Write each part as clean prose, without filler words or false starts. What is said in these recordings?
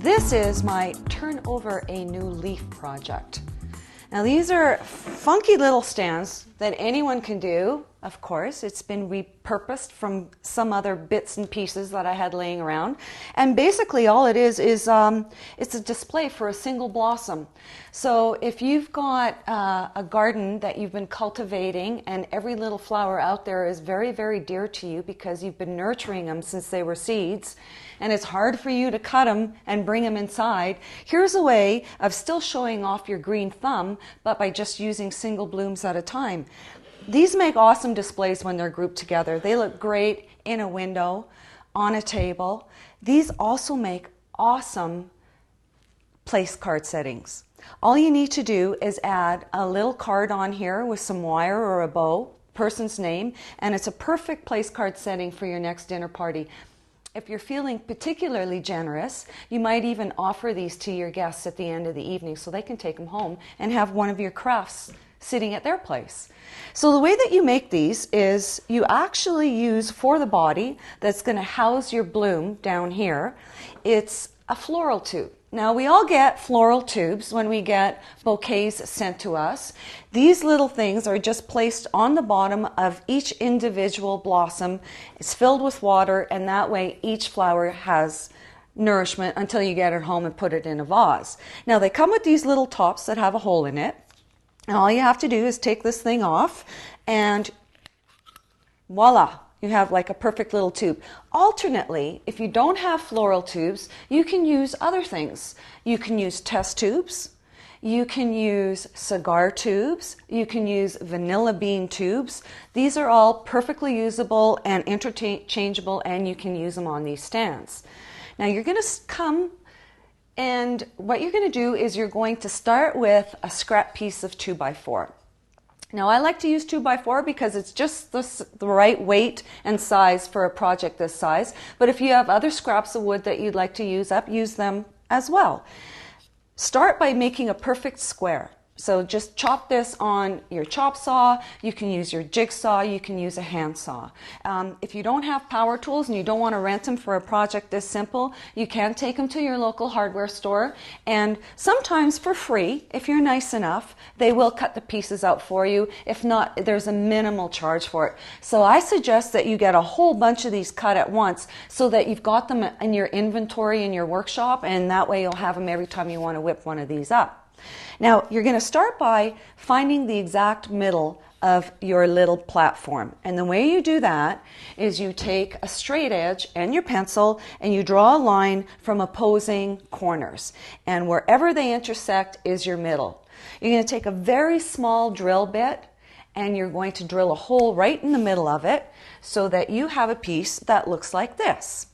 This is my Turn Over a New Leaf project. Now these are funky little stands that anyone can do, of course. It's been repurposed from some other bits and pieces that I had laying around. And basically all it is it's a display for a single blossom. So if you've got a garden that you've been cultivating and every little flower out there is very, very dear to you because you've been nurturing them since they were seeds, and it's hard for you to cut them and bring them inside, here's a way of still showing off your green thumb, but by just using single blooms at a time. These make awesome displays when they're grouped together. They look great in a window, on a table. These also make awesome place card settings. All you need to do is add a little card on here with some wire or a bow, person's name, and it's a perfect place card setting for your next dinner party. If you're feeling particularly generous, you might even offer these to your guests at the end of the evening so they can take them home and have one of your crafts sitting at their place. So the way that you make these is you actually use for the body that's going to house your bloom down here, it's a floral tube. Now we all get floral tubes when we get bouquets sent to us. These little things are just placed on the bottom of each individual blossom. It's filled with water, and that way each flower has nourishment until you get it home and put it in a vase. Now they come with these little tops that have a hole in it. And all you have to do is take this thing off and voila, you have like a perfect little tube. Alternately, if you don't have floral tubes, you can use other things. You can use test tubes, you can use cigar tubes, you can use vanilla bean tubes. These are all perfectly usable and interchangeable, and you can use them on these stands. Now you're going to come, and what you're going to do is you're going to start with a scrap piece of 2x4. Now I like to use 2x4 because it's just the right weight and size for a project this size, but if you have other scraps of wood that you'd like to use up, use them as well. Start by making a perfect square. So just chop this on your chop saw, you can use your jigsaw, you can use a handsaw. If you don't have power tools and you don't want to rent them for a project this simple, you can take them to your local hardware store, and sometimes for free, if you're nice enough, they will cut the pieces out for you. If not, there's a minimal charge for it. So I suggest that you get a whole bunch of these cut at once so that you've got them in your inventory in your workshop, and that way you'll have them every time you want to whip one of these up. Now, you're going to start by finding the exact middle of your little platform. And the way you do that is you take a straight edge and your pencil and you draw a line from opposing corners. And wherever they intersect is your middle. You're going to take a very small drill bit and you're going to drill a hole right in the middle of it so that you have a piece that looks like this.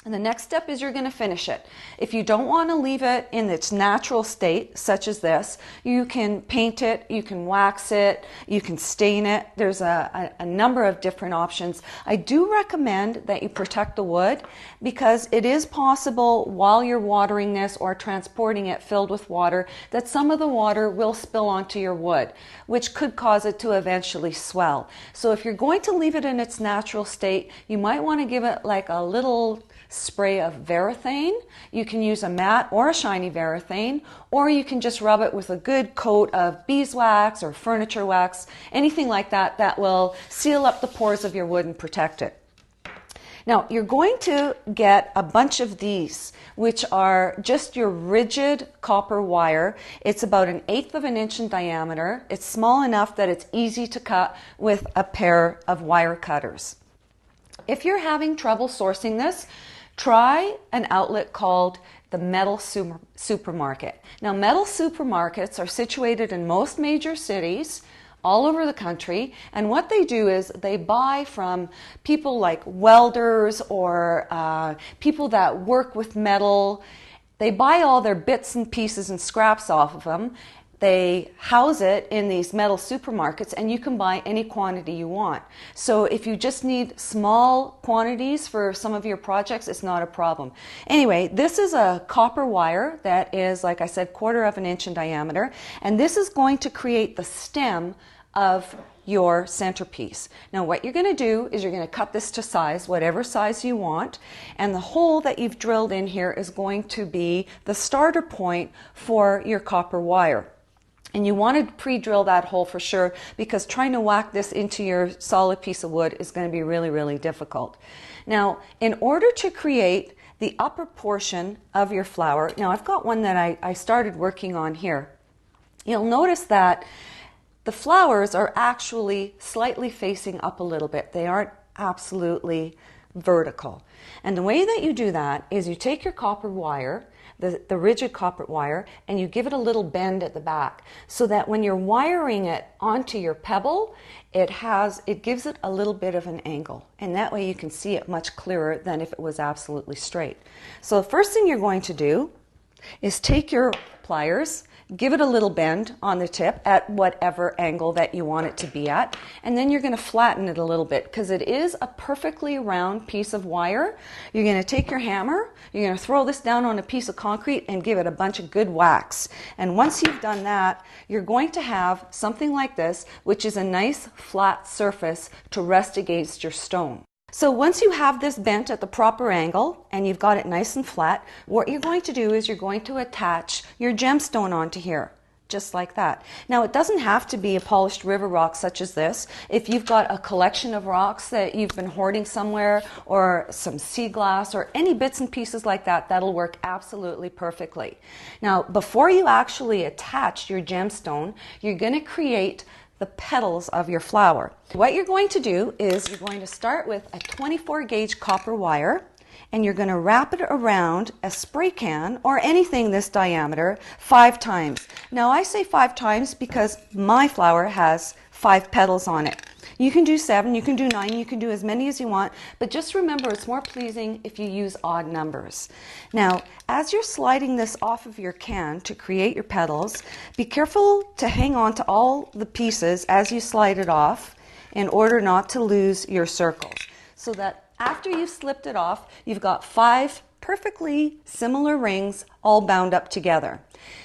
And the next step is you're going to finish it. If you don't want to leave it in its natural state, such as this, you can paint it, you can wax it, you can stain it. There's a number of different options. I do recommend that you protect the wood because it is possible while you're watering this or transporting it filled with water that some of the water will spill onto your wood, which could cause it to eventually swell. So if you're going to leave it in its natural state, you might want to give it like a little spray of varathane. You can use a matte or a shiny varathane, or you can just rub it with a good coat of beeswax or furniture wax, anything like that that will seal up the pores of your wood and protect it. Now you're going to get a bunch of these, which are just your rigid copper wire. It's about 1/8 of an inch in diameter. It's small enough that it's easy to cut with a pair of wire cutters. If you're having trouble sourcing this, try an outlet called the Metal Supermarket. Now, metal supermarkets are situated in most major cities all over the country, and what they do is they buy from people like welders or people that work with metal. They buy all their bits and pieces and scraps off of them. They house it in these metal supermarkets, and you can buy any quantity you want. So if you just need small quantities for some of your projects, it's not a problem. Anyway, this is a copper wire that is, like I said, 1/4 of an inch in diameter, and this is going to create the stem of your centerpiece. Now what you're going to do is you're going to cut this to size, whatever size you want, and the hole that you've drilled in here is going to be the starter point for your copper wire. And you want to pre-drill that hole for sure, because trying to whack this into your solid piece of wood is going to be really, really difficult. Now, in order to create the upper portion of your flower, now I've got one that I started working on here. You'll notice that the flowers are actually slightly facing up a little bit. They aren't absolutely vertical. And the way that you do that is you take your copper wire, the rigid copper wire, and you give it a little bend at the back so that when you're wiring it onto your pebble, it gives it a little bit of an angle, and that way you can see it much clearer than if it was absolutely straight. So the first thing you're going to do is take your pliers, give it a little bend on the tip at whatever angle that you want it to be at, and then you're going to flatten it a little bit because it is a perfectly round piece of wire. You're going to take your hammer, you're going to throw this down on a piece of concrete and give it a bunch of good whacks. And once you've done that, you're going to have something like this, which is a nice flat surface to rest against your stone. So once you have this bent at the proper angle and you've got it nice and flat, what you're going to do is you're going to attach your gemstone onto here, just like that. Now it doesn't have to be a polished river rock such as this. If you've got a collection of rocks that you've been hoarding somewhere, or some sea glass, or any bits and pieces like that, that'll work absolutely perfectly. Now before you actually attach your gemstone, you're going to create the petals of your flower. What you're going to do is you're going to start with a 24 gauge copper wire, and you're going to wrap it around a spray can or anything this diameter 5 times. Now I say 5 times because my flower has 5 petals on it. You can do 7, you can do 9, you can do as many as you want, but just remember it's more pleasing if you use odd numbers. Now, as you're sliding this off of your can to create your petals, be careful to hang on to all the pieces as you slide it off in order not to lose your circles. So that after you've slipped it off, you've got 5 perfectly similar rings all bound up together.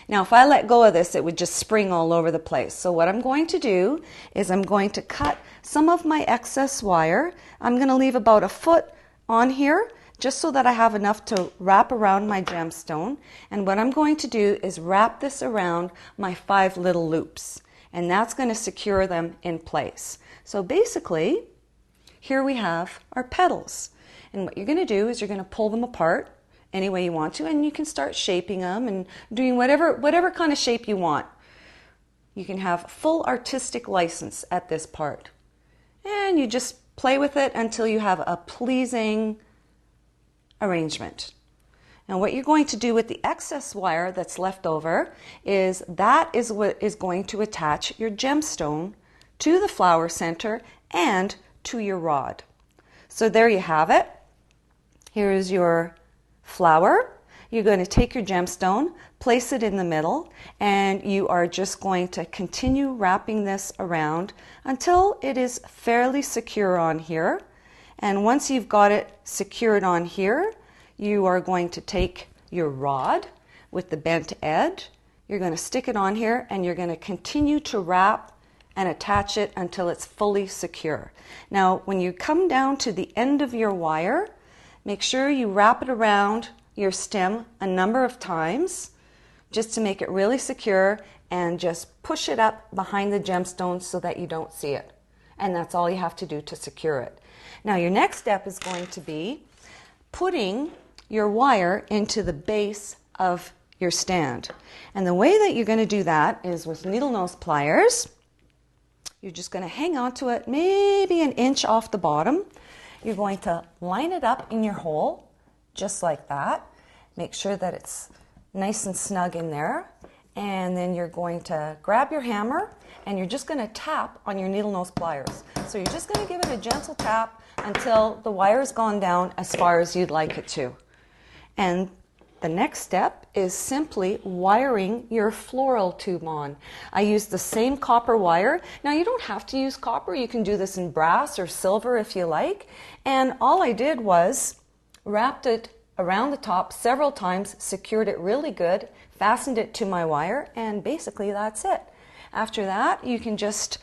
Now if I let go of this, it would just spring all over the place. So what I'm going to do is I'm going to cut some of my excess wire. I'm going to leave about 1 foot on here just so that I have enough to wrap around my gemstone. And what I'm going to do is wrap this around my 5 little loops, and that's going to secure them in place. So basically, here we have our petals. And what you're going to do is you're going to pull them apart any way you want to, and you can start shaping them and doing whatever kind of shape you want. You can have full artistic license at this part. And you just play with it until you have a pleasing arrangement. Now what you're going to do with the excess wire that's left over is that is what is going to attach your gemstone to the flower center and to your rod. So there you have it. Here's your flower. You're going to take your gemstone, place it in the middle, and you are just going to continue wrapping this around until it is fairly secure on here. And once you've got it secured on here, you are going to take your rod with the bent edge. You're going to stick it on here, and you're going to continue to wrap and attach it until it's fully secure. Now, when you come down to the end of your wire, make sure you wrap it around your stem a number of times just to make it really secure, and just push it up behind the gemstone so that you don't see it. And that's all you have to do to secure it. Now your next step is going to be putting your wire into the base of your stand. And the way that you're going to do that is with needle nose pliers. You're just going to hang on to it maybe 1 inch off the bottom. You're going to line it up in your hole, just like that. Make sure that it's nice and snug in there. And then you're going to grab your hammer, and you're just going to tap on your needle nose pliers. So you're just going to give it a gentle tap until the wire's gone down as far as you'd like it to. And the next step is simply wiring your floral tube on. I use the same copper wire. Now you don't have to use copper. You can do this in brass or silver if you like. And all I did was wrapped it around the top several times, secured it really good, fastened it to my wire, and basically that's it. After that, you can just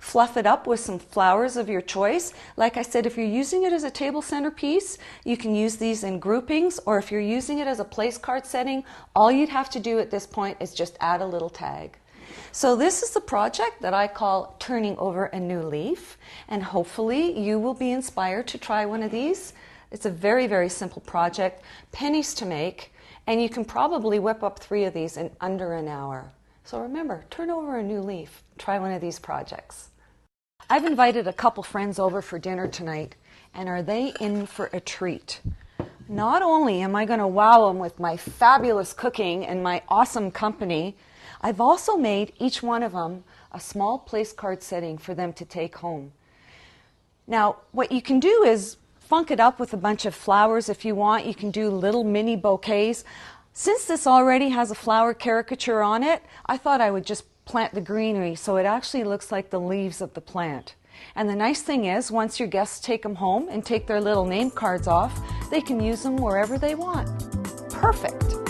Fluff it up with some flowers of your choice. Like I said, if you're using it as a table centerpiece, you can use these in groupings, or if you're using it as a place card setting, all you'd have to do at this point is just add a little tag. So this is the project that I call turning over a new leaf, and hopefully you will be inspired to try one of these. It's a very, very simple project, pennies to make, and you can probably whip up 3 of these in under an hour. So remember, turn over a new leaf. Try one of these projects. I've invited a couple friends over for dinner tonight, and are they in for a treat? Not only am I going to wow them with my fabulous cooking and my awesome company, I've also made each one of them a small place card setting for them to take home. Now, what you can do is funk it up with a bunch of flowers if you want. You can do little mini bouquets. Since this already has a flower caricature on it, I thought I would just plant the greenery so it actually looks like the leaves of the plant. And the nice thing is, once your guests take them home and take their little name cards off, they can use them wherever they want. Perfect.